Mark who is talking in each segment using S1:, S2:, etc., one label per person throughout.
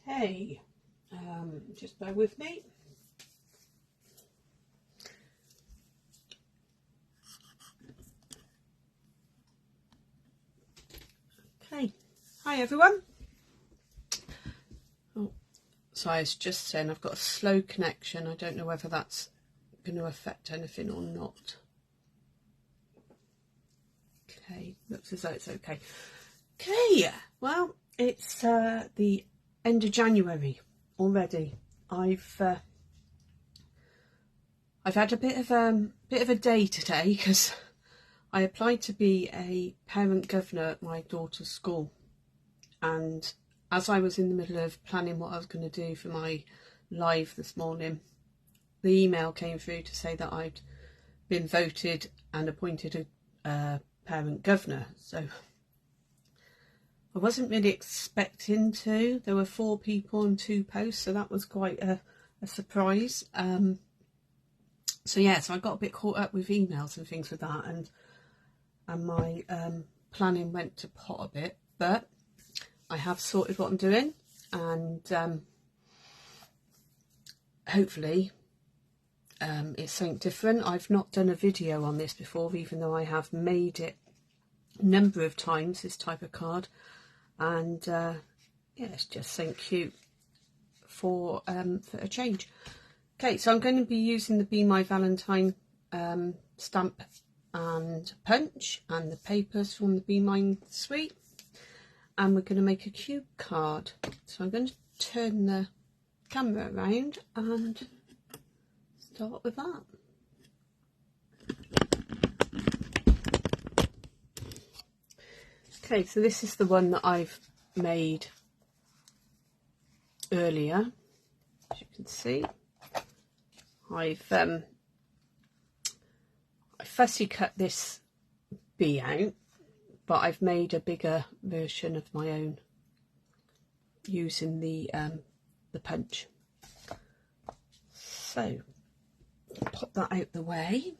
S1: Okay, just bear with me. Okay, hi everyone. Oh, so I was just saying I've got a slow connection. I don't know whether that's going to affect anything or not. Okay, looks as though it's okay. Okay, well, it's the end of January already. I've had a bit of a day today because I applied to be a parent governor at my daughter's school, and as I was in the middle of planning what I was going to do for my live this morning, the email came through to say that I'd been voted and appointed a parent governor. So I wasn't really expecting to. There were 4 people and 2 posts, so that was quite a surprise. So yeah, so I got a bit caught up with emails and things with that, and my planning went to pot a bit, but I have sorted what I'm doing, and hopefully it's something different. I've not done a video on this before, even though I have made it a number of times, this type of card, and yeah, it's just something cute for a change. Okay, so I'm going to be using the Be My Valentine stamp and punch and the papers from the Be Mine suite, and we're going to make a cube card. So I'm going to turn the camera around and start with that. Okay, so this is the one that I've made earlier, as you can see. I fussy cut this bee out, but I've made a bigger version of my own using the punch. So pop that out the way.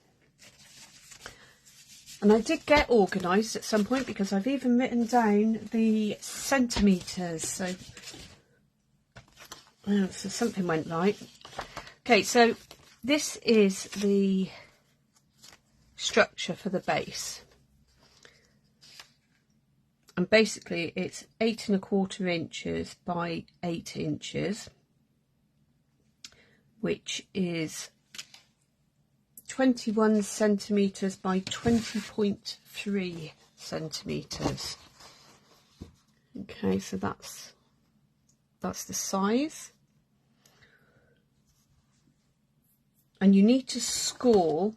S1: And I did get organised at some point because I've even written down the centimetres. So something went right. Okay, so this is the structure for the base, and basically it's 8 1/4 inches by 8 inches, which is 21 centimetres by 20.3 centimetres. Okay, so that's the size. And you need to score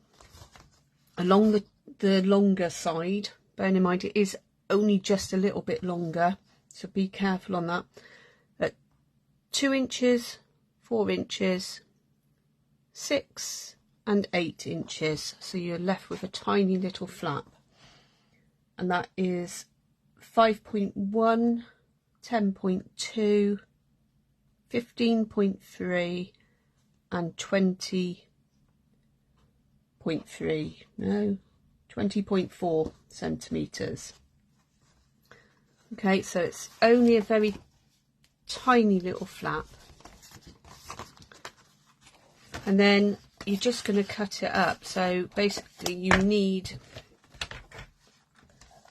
S1: along the longer side. Bearing in mind it is only just a little bit longer, so be careful on that. At 2 inches, 4 inches, 6 and 8 inches, so you're left with a tiny little flap, and that is 5.1, 10.2, 15.3 and 20.4 centimetres. Okay, so it's only a very tiny little flap, and then you're just going to cut it up. So basically you need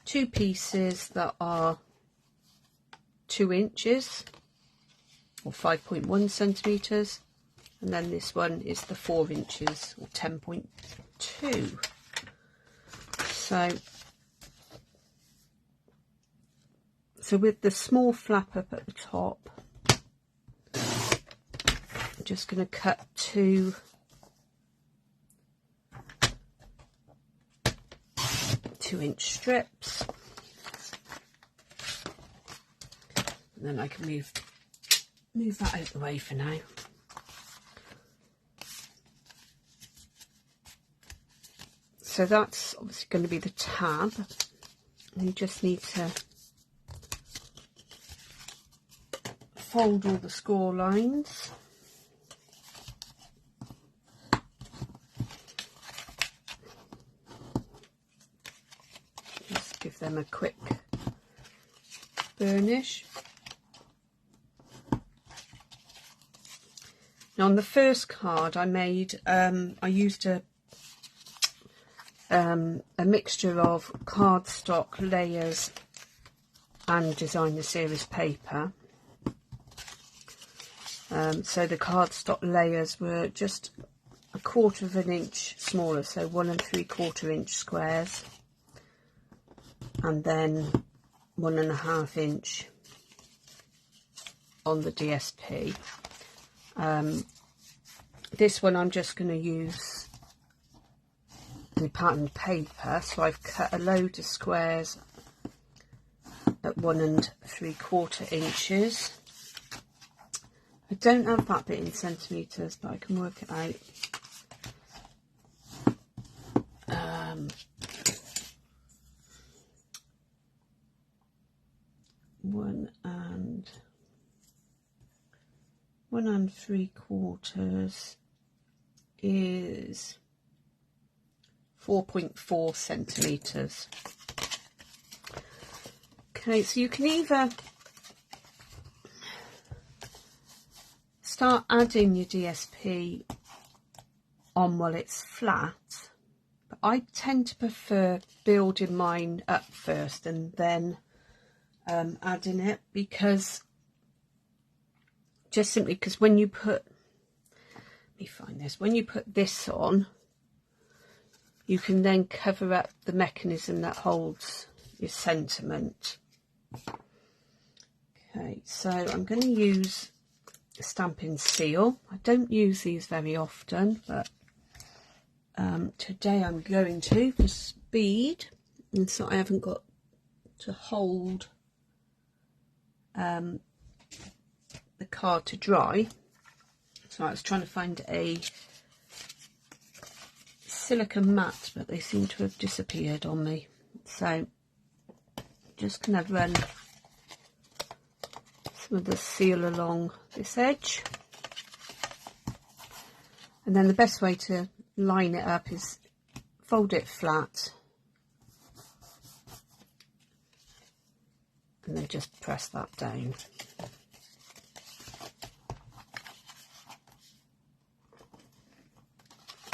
S1: 2 pieces that are 2 inches or 5.1 centimetres, and then this one is the 4 inches or 10.2. So with the small flap up at the top, I'm just going to cut 2 2-inch strips, and then I can move that out the way for now. So that's obviously going to be the tab, and you just need to fold all the score lines. Just give them a quick burnish. Now on the first card I made, I used a mixture of cardstock, layers and designer series paper. So the cardstock layers were just 1/4 of an inch smaller, so 1 3/4 inch squares, and then 1.5 inch on the DSP. This one I'm just going to use the patterned paper, so I've cut a load of squares at 1 3/4 inches. I don't have that bit in centimetres, but I can work it out. 1 3/4 is 4.4 centimetres. Okay, so you can either start adding your DSP on while it's flat, but I tend to prefer building mine up first and then adding it, because just simply because when you put, let me find this, when you put this on, you can then cover up the mechanism that holds your sentiment. Okay, so I'm going to use a stamping seal. I don't use these very often, but today I'm going to, for speed, and so I haven't got to hold the card to dry. So I was trying to find a silicone mat, but they seem to have disappeared on me. So just going to run some of the seal along this edge, and then the best way to line it up is fold it flat and then just press that down.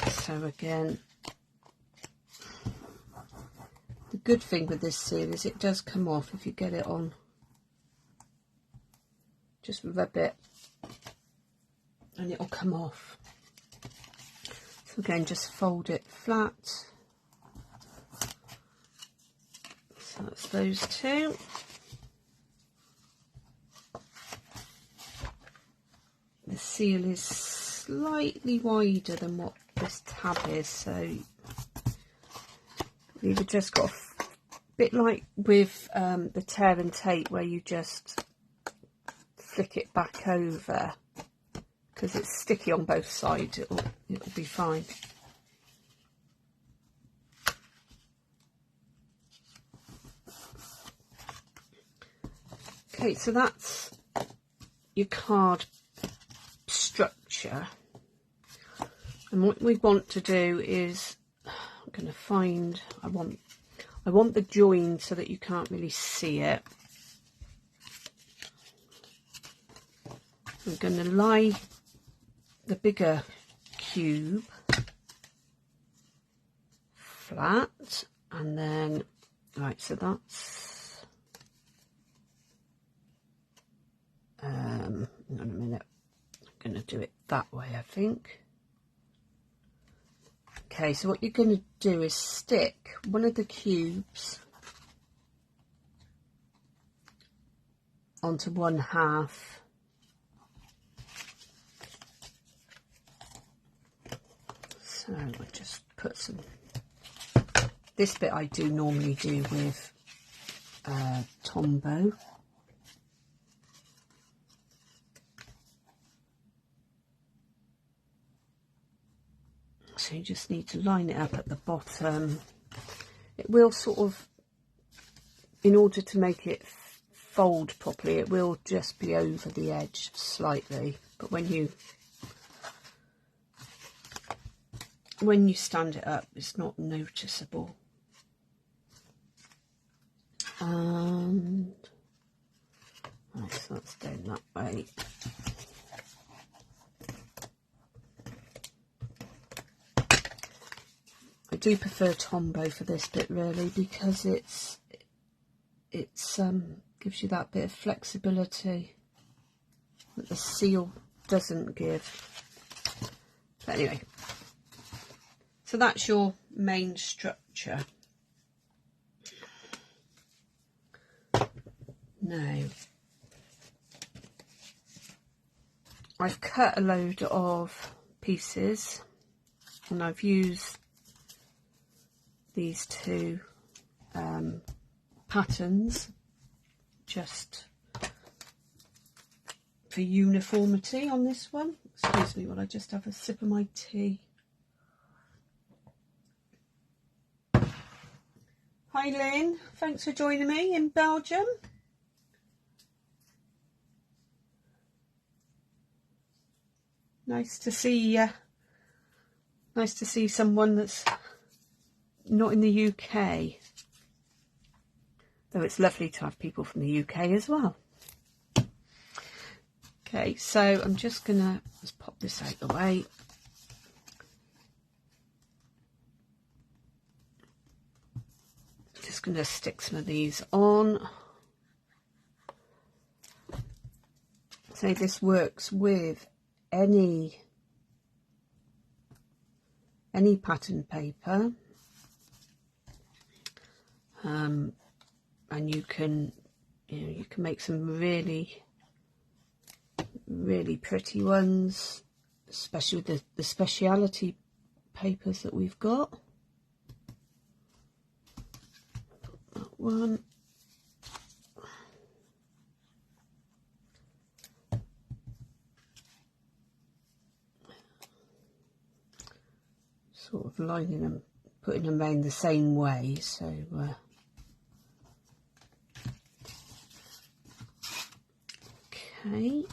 S1: So again, the good thing with this seal is it does come off if you get it on. Just rub it and it'll come off. So again, just fold it flat. So that's those two. The seal is slightly wider than what this tab is, so you've just got a bit like with the tear and tape, where you just flick it back over, because it's sticky on both sides. It'll be fine. Okay, so that's your card structure, and what we want to do is, I'm going to find, I want the join so that you can't really see it. I'm going to lie the bigger cube flat, and then, right, so that's, hang on a minute, I'm going to do it that way, I think. Okay, so what you're going to do is stick one of the cubes onto one half, so I just put some, this bit I do normally do with Tombow. So you just need to line it up at the bottom. It will sort of, in order to make it fold properly, it will just be over the edge slightly, but when you stand it up, it's not noticeable. And right, so that's down that way. do prefer Tombow for this bit really, because it's gives you that bit of flexibility that the seal doesn't give. But anyway, so that's your main structure. Now, I've cut a load of pieces and I've used these two patterns just for uniformity on this one. Excuse me while I just have a sip of my tea. Hi Lynn, thanks for joining me in Belgium. Nice to see someone that's not in the UK. Though it's lovely to have people from the UK as well. Okay, so I'm just gonna just pop this out the way. Just gonna stick some of these on. So this works with any pattern paper, and you can make some really pretty ones, especially with the speciality papers that we've got. That one. Sort of lining them, putting them around the same way, so okay.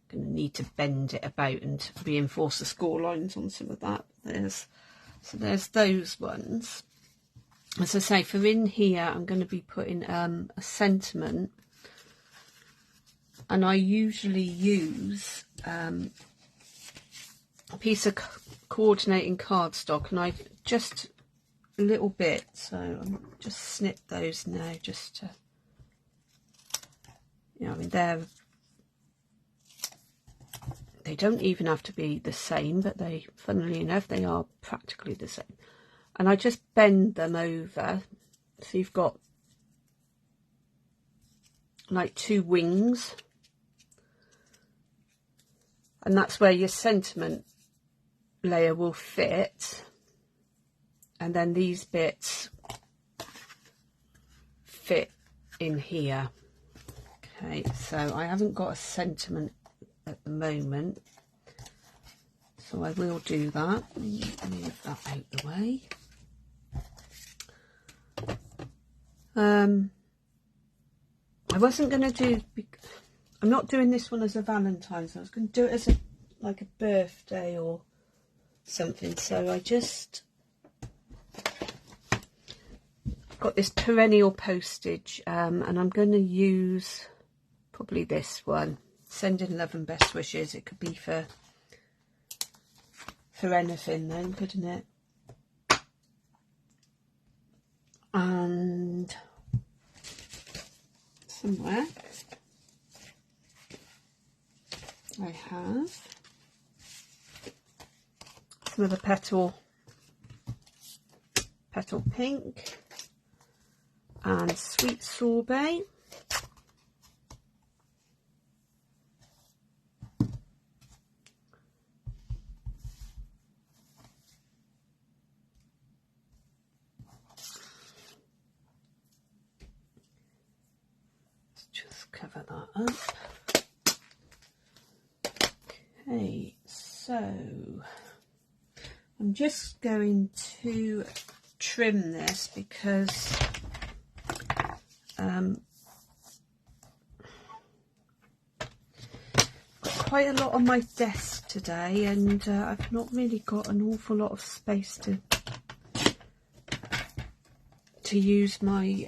S1: Going to need to bend it about and reinforce the score lines on some of that. There's those ones. As I say, for in here I'm going to be putting a sentiment, and I usually use a piece of coordinating cardstock, and I've just a little bit, so I'm just snip those now, just to, I mean, they don't even have to be the same, but they, funnily enough, they are practically the same. And I just bend them over, so you've got like two wings, and that's where your sentiment layer will fit, and then these bits fit in here. Okay, so I haven't got a sentiment at the moment, so I will do that. Move that out the way. I wasn't going to do, I'm not doing this one as a Valentine's, I was going to do it as like a birthday or something, so I just got this perennial postage, and I'm going to use probably this one, sending love and best wishes. It could be for anything then, couldn't it? And somewhere I have some of the petal pink and sweet sorbet. Cover that up. Okay, so I'm just going to trim this because got quite a lot on my desk today, and I've not really got an awful lot of space to use my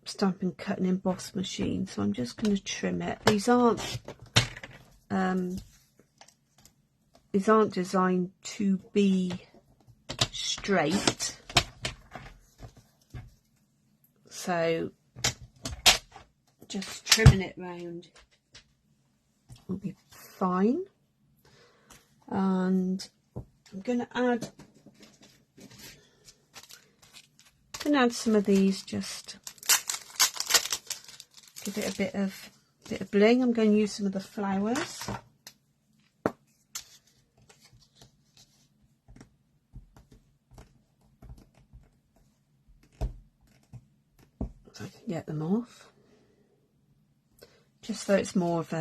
S1: Stampin' Cut and Emboss machine, so I'm just going to trim it. These aren't these aren't designed to be straight, so just trimming it round will be fine. And I'm going to add some of these, just give it a bit of bling. I'm going to use some of the flowers. So I can get them off, just so it's more of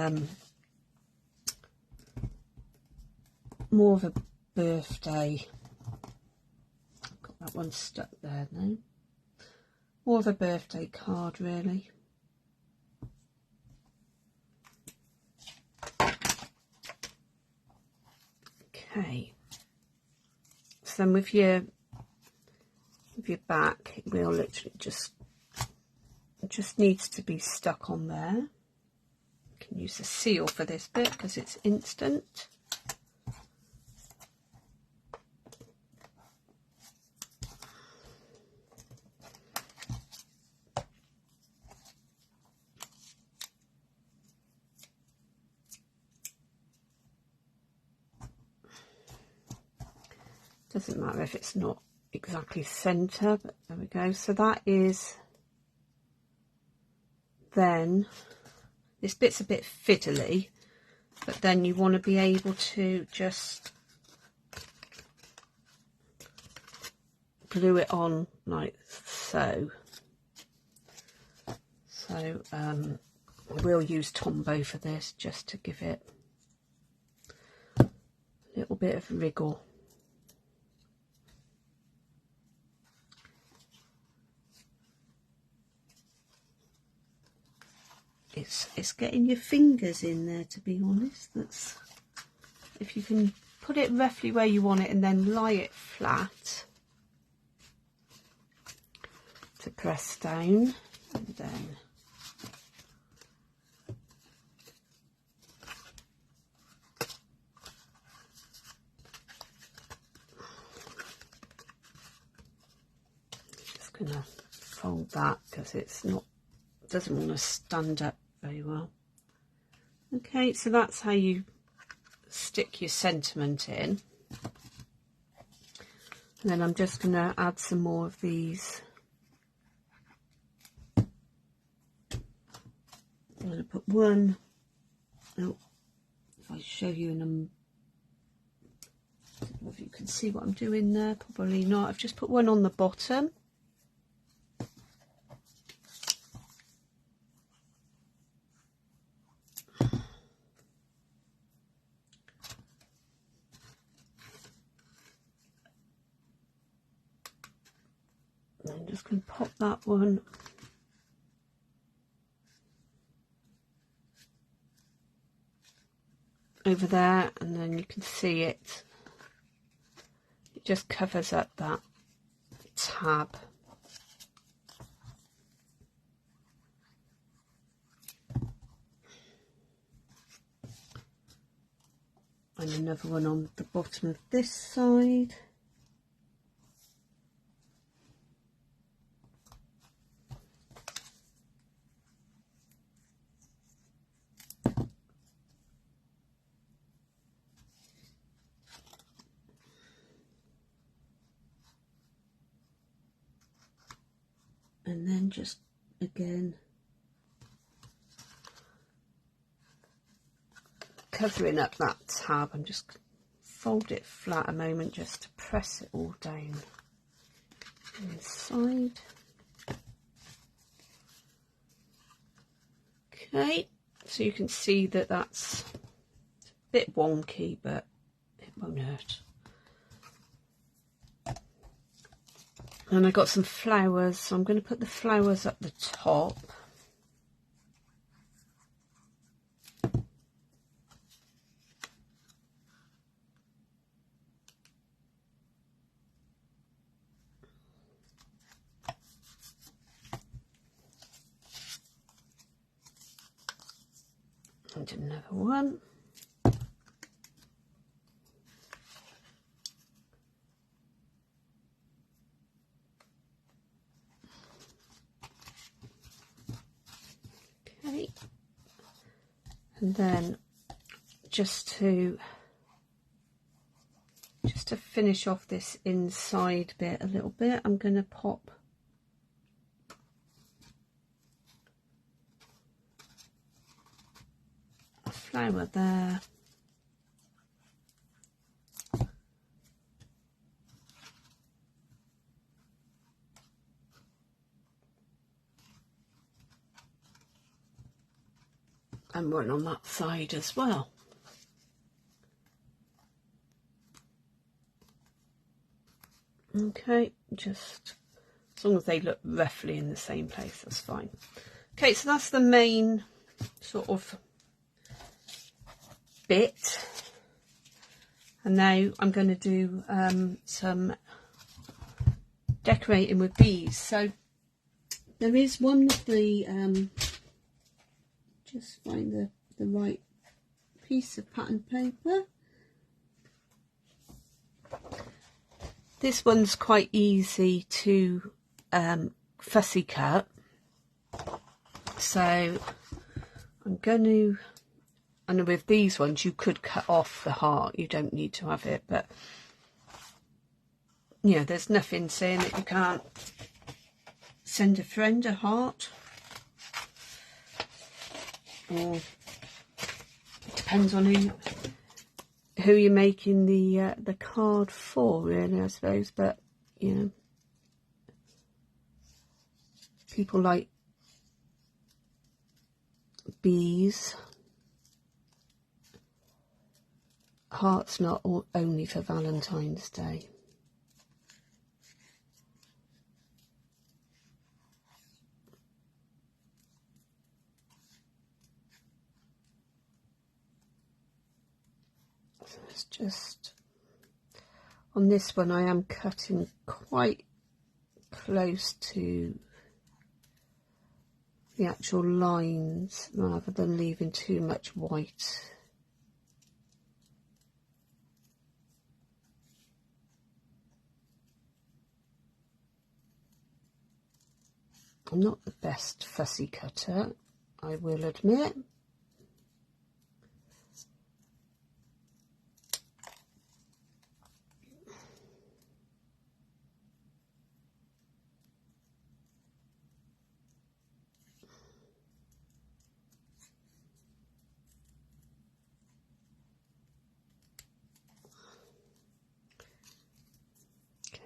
S1: a birthday. Got that one stuck there now. More of a birthday card, really. Okay. So then with your back, it will literally just needs to be stuck on there. You can use a seal for this bit because it's instant. Doesn't matter if it's not exactly centre, but there we go. So that is then, this bit's a bit fiddly, but then you want to be able to just glue it on like so. So we'll use Tombow for this, just to give it a little bit of wriggle. It's getting your fingers in there, to be honest. That's, if you can put it roughly where you want it and then lie it flat to press down, and then just gonna fold that because it's not, doesn't want to stand up very well. Okay, so that's how you stick your sentiment in. And then I'm just going to add some more of these. I'm going to put one. Oh, if I show you in a, I don't know if you can see what I'm doing there, probably not. I've just put one on the bottom. I'm just going to pop that one over there, and then you can see it just covers up that tab. And another one on the bottom of this side. And then just again covering up that tab, and just fold it flat a moment just to press it all down inside. Okay, so you can see that that's a bit wonky, but it won't hurt. And I got some flowers, so I'm going to put the flowers up the top. And another one. And then just to finish off this inside bit a little bit, I'm going to pop a flower there. And one on that side as well. Okay, just as long as they look roughly in the same place, that's fine. Okay, so that's the main sort of bit. And now I'm going to do some decorating with bees. So there is one of the just find the right piece of pattern paper. This one's quite easy to fussy cut, so I'm going to, and with these ones you could cut off the heart, you don't need to have it, but you know, there's nothing saying that you can't send a friend a heart. Or it depends on who you're making the card for, really, I suppose. But you know, people like bees. Hearts not only for Valentine's Day. So it's just, on this one I am cutting quite close to the actual lines rather than leaving too much white. I'm not the best fussy cutter, I will admit.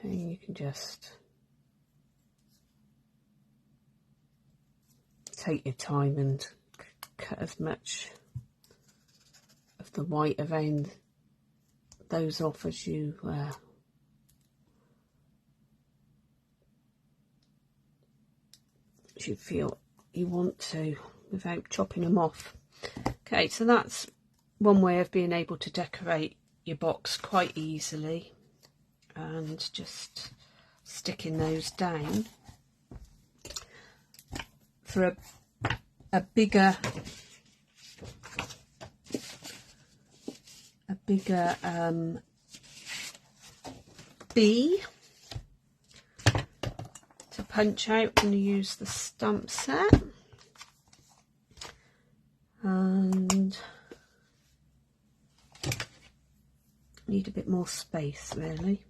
S1: Okay, you can just take your time and cut as much of the white around those off as you feel you want to, without chopping them off. Okay, so that's one way of being able to decorate your box quite easily, and just sticking those down. For a bigger bee to punch out, I'm going to use the stamp set, and need a bit more space really.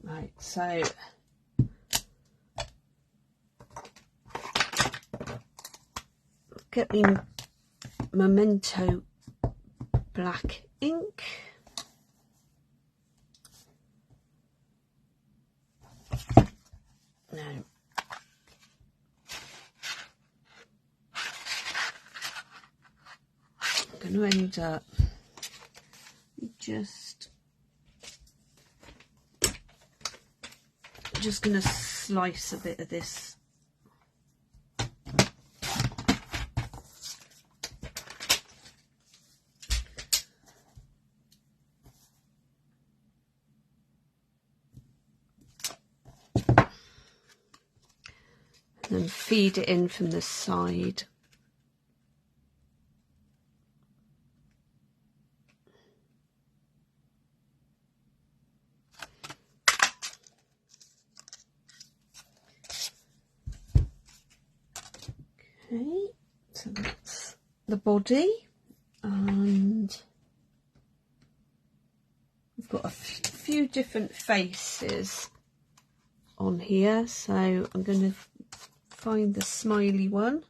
S1: Right, so get me Memento black ink. Now I'm going to end up just going to slice a bit of this and feed it in from the side. Okay, so that's the body, and we've got a few different faces on here, so I'm going to find the smiley one.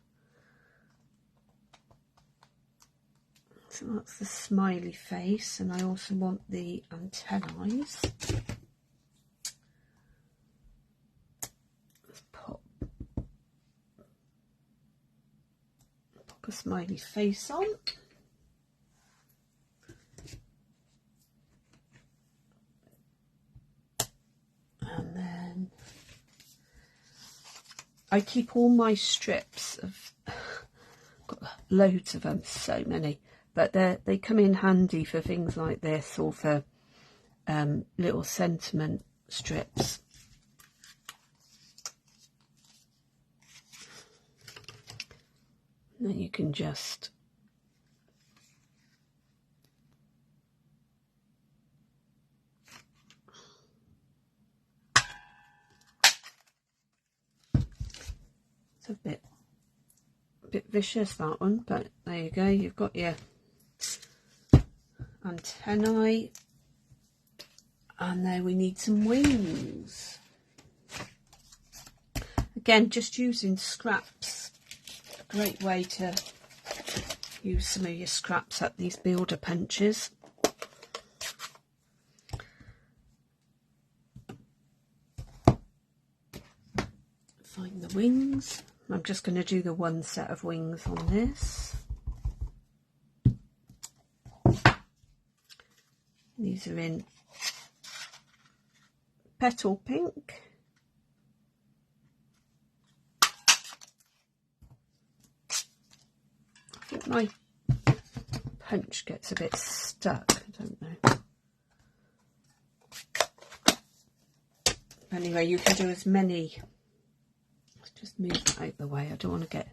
S1: So that's the smiley face, and I also want the antennae. Let's pop a smiley face on. And then I keep all my strips of, got loads of them, so many, but they come in handy for things like this, or for little sentiment strips. And then you can just it's a bit vicious, that one, but there you go, you've got your antennae, and then we need some wings. Again, just using scraps, a great way to use some of your scraps at these builder punches. Find the wings. I'm just going to do the one set of wings on this. These are in Petal Pink. I think my punch gets a bit stuck, I don't know. Anyway, you can do as many. Let's just move that out of the way. I don't want to get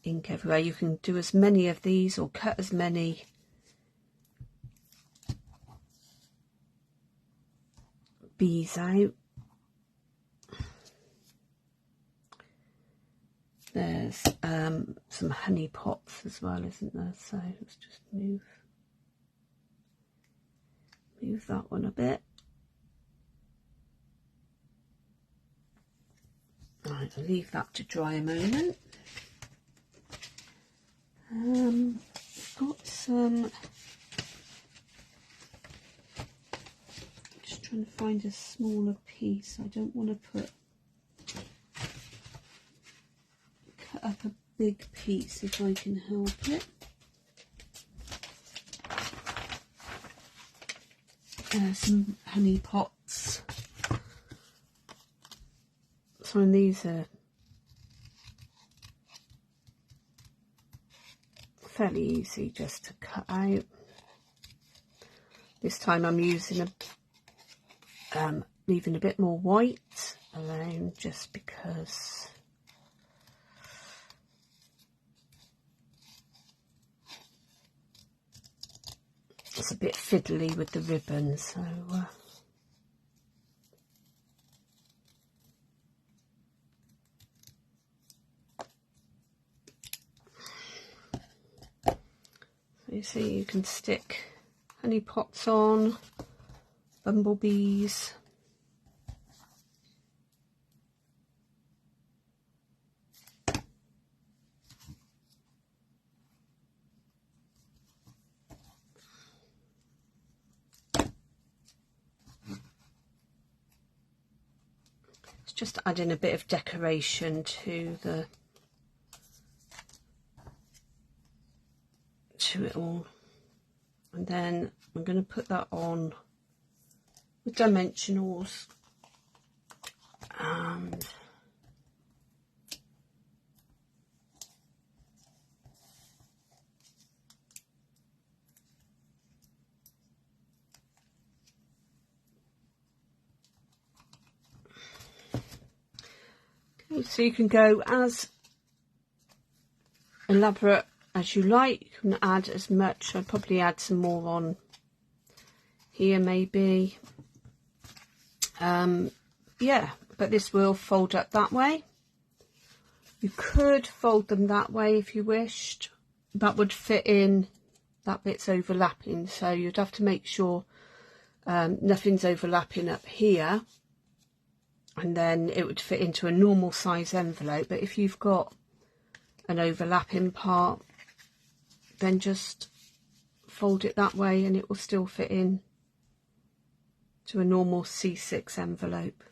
S1: ink everywhere. You can do as many of these, or cut as many bees out. There's some honey pots as well, isn't there? So let's just move that one a bit. Right, I'll leave that to dry a moment. I've got some, just trying to find a smaller piece. I don't want to cut up a big piece if I can help it. Some honey pots. So, and these are fairly easy just to cut out. This time I'm using leaving a bit more white around, just because it's a bit fiddly with the ribbon, so you see, you can stick honey pots on, bumblebees. It's just adding a bit of decoration to it all. And then I'm going to put that on with dimensionals, and okay, so you can go as elaborate as you like. You can add as much. I'd probably add some more on here maybe. Yeah, but this will fold up that way. You could fold them that way if you wished. That would fit in that bit's overlapping, so you'd have to make sure nothing's overlapping up here, and then it would fit into a normal size envelope. But if you've got an overlapping part, then just fold it that way and it will still fit in to a normal C6 envelope.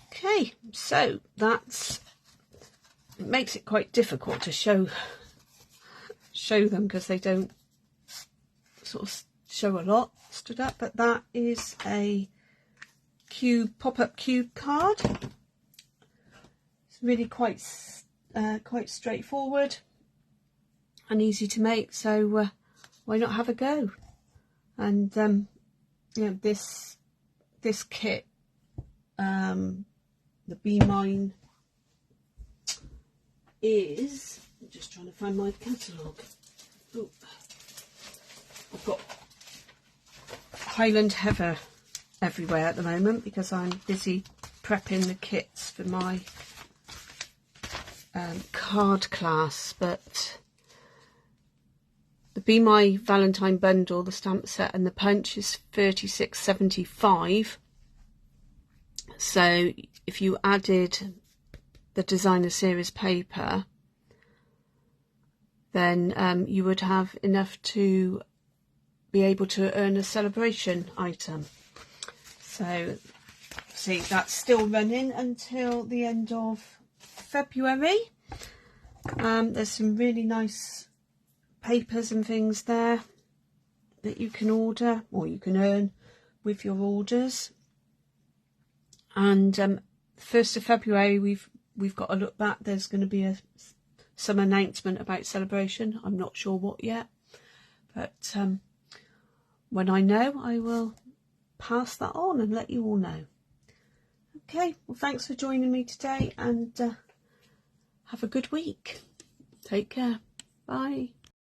S1: Okay, so it makes it quite difficult to show them because they don't sort of show a lot stood up, but that is a pop-up cube card. It's really quite straightforward and easy to make, so why not have a go? And you know, this kit, the Be Mine, is, I'm just trying to find my catalogue. Oh, I've got Highland Heather everywhere at the moment because I'm busy prepping the kits for my card class. But the Be My Valentine bundle, the stamp set and the punch, is £36.75. So if you added the designer series paper, then you would have enough to be able to earn a celebration item. So see, that's still running until the end of February. There's some really nice papers and things there that you can order or you can earn with your orders. And 1st of February we've got a look back. There's going to be some announcement about celebration. I'm not sure what yet, but when I know, I will pass that on and let you all know. Okay, well, thanks for joining me today, and have a good week. Take care. Bye.